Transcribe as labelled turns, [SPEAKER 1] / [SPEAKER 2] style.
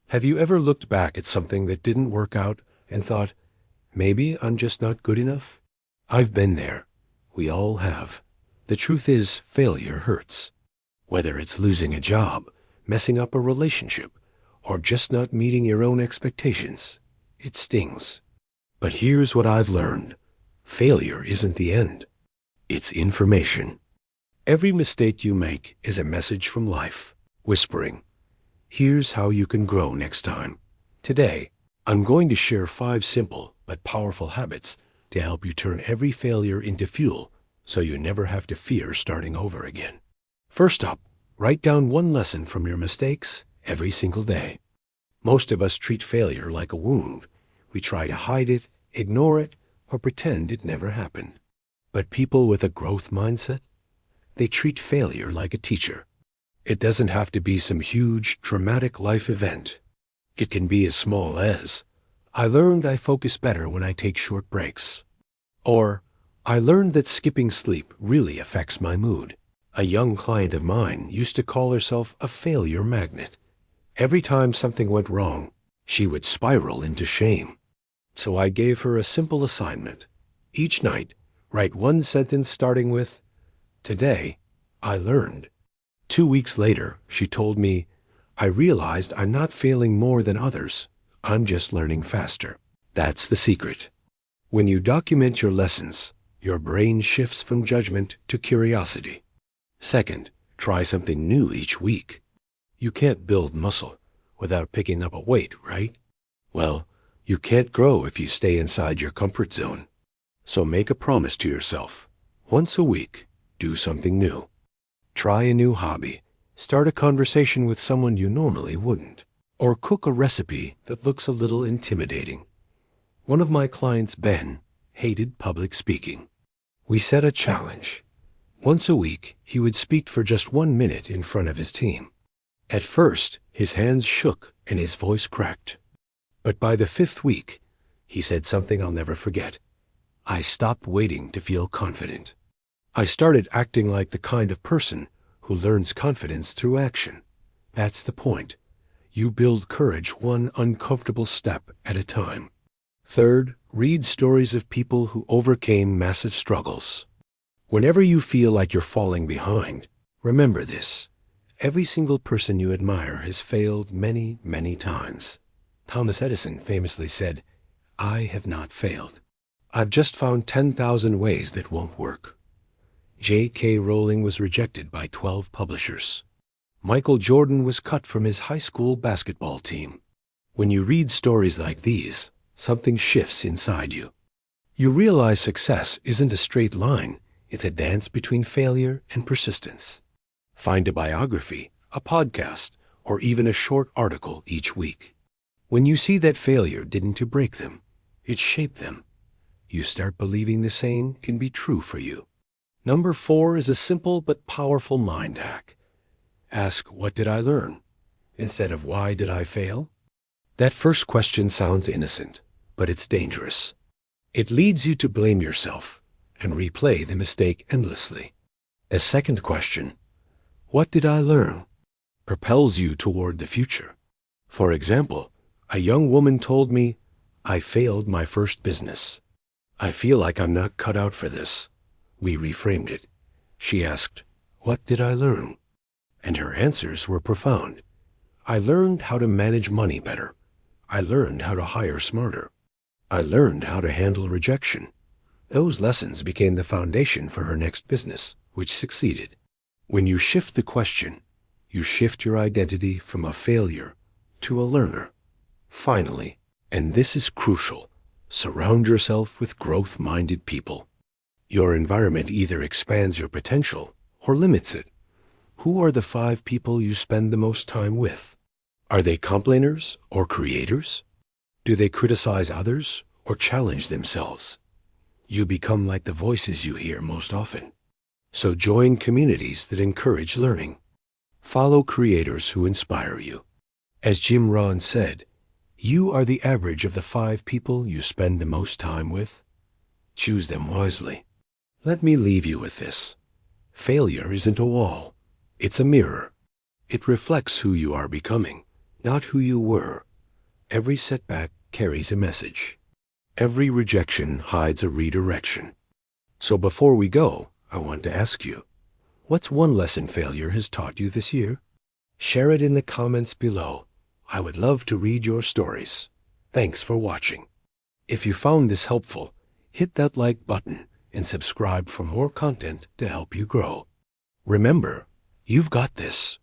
[SPEAKER 1] Have you ever looked back at something that didn't work out and thought, maybe I'm just not good enough? I've been there. We all have. The truth is, failure hurts. Whether it's losing a job, messing up a relationship, or just not meeting your own expectations, it stings. But here's what I've learned. Failure isn't the end. It's information. Every mistake you make is a message from life, whispering, here's how you can grow next time. Today, I'm going to share 5 simple but powerful habits to help you turn every failure into fuel so you never have to fear starting over again. First up, write down one lesson from your mistakes every single day. Most of us treat failure like a wound. We try to hide it, ignore it, or pretend it never happened. But people with a growth mindset, they treat failure like a teacher. It doesn't have to be some huge, dramatic life event. It can be as small as, I learned I focus better when I take short breaks. Or, I learned that skipping sleep really affects my mood. A young client of mine used to call herself a failure magnet. Every time something went wrong, she would spiral into shame. So I gave her a simple assignment. Each night, write one sentence starting with, today, I learned. 2 weeks later, she told me, I realized I'm not failing more than others. I'm just learning faster. That's the secret. When you document your lessons, your brain shifts from judgment to curiosity. Second, try something new each week. You can't build muscle without picking up a weight, right? Well, you can't grow if you stay inside your comfort zone. So make a promise to yourself. Once a week, do something new. Try a new hobby. Start a conversation with someone you normally wouldn't. Or cook a recipe that looks a little intimidating. One of my clients, Ben, hated public speaking. We set a challenge. Once a week, he would speak for just 1 minute in front of his team. At first, his hands shook and his voice cracked. But by the 5th week, he said something I'll never forget. I stopped waiting to feel confident. I started acting like the kind of person who learns confidence through action. That's the point. You build courage one uncomfortable step at a time. Third, read stories of people who overcame massive struggles. Whenever you feel like you're falling behind, remember this. Every single person you admire has failed many, many times. Thomas Edison famously said, I have not failed. I've just found 10,000 ways that won't work. J.K. Rowling was rejected by 12 publishers. Michael Jordan was cut from his high school basketball team. When you read stories like these, something shifts inside you. You realize success isn't a straight line. It's a dance between failure and persistence. Find a biography, a podcast, or even a short article each week. When you see that failure didn't break them, it shaped them. You start believing the same can be true for you. Number 4 is a simple but powerful mind hack. Ask, what did I learn? Instead of why did I fail? That first question sounds innocent, but it's dangerous. It leads you to blame yourself and replay the mistake endlessly. A second question, what did I learn? Propels you toward the future. For example, a young woman told me, I failed my first business. I feel like I'm not cut out for this. We reframed it. She asked, what did I learn? And her answers were profound. I learned how to manage money better. I learned how to hire smarter. I learned how to handle rejection. Those lessons became the foundation for her next business, which succeeded. When you shift the question, you shift your identity from a failure to a learner. Finally, and this is crucial, surround yourself with growth-minded people. Your environment either expands your potential or limits it. Who are the 5 people you spend the most time with? Are they complainers or creators? Do they criticize others or challenge themselves? You become like the voices you hear most often. So join communities that encourage learning. Follow creators who inspire you. As Jim Rohn said, you are the average of the 5 people you spend the most time with. Choose them wisely. Let me leave you with this. Failure isn't a wall. It's a mirror. It reflects who you are becoming, not who you were. Every setback carries a message. Every rejection hides a redirection. So before we go, I want to ask you, what's one lesson failure has taught you this year? Share it in the comments below. I would love to read your stories. Thanks for watching. If you found this helpful, hit that like button and subscribe for more content to help you grow. Remember, you've got this.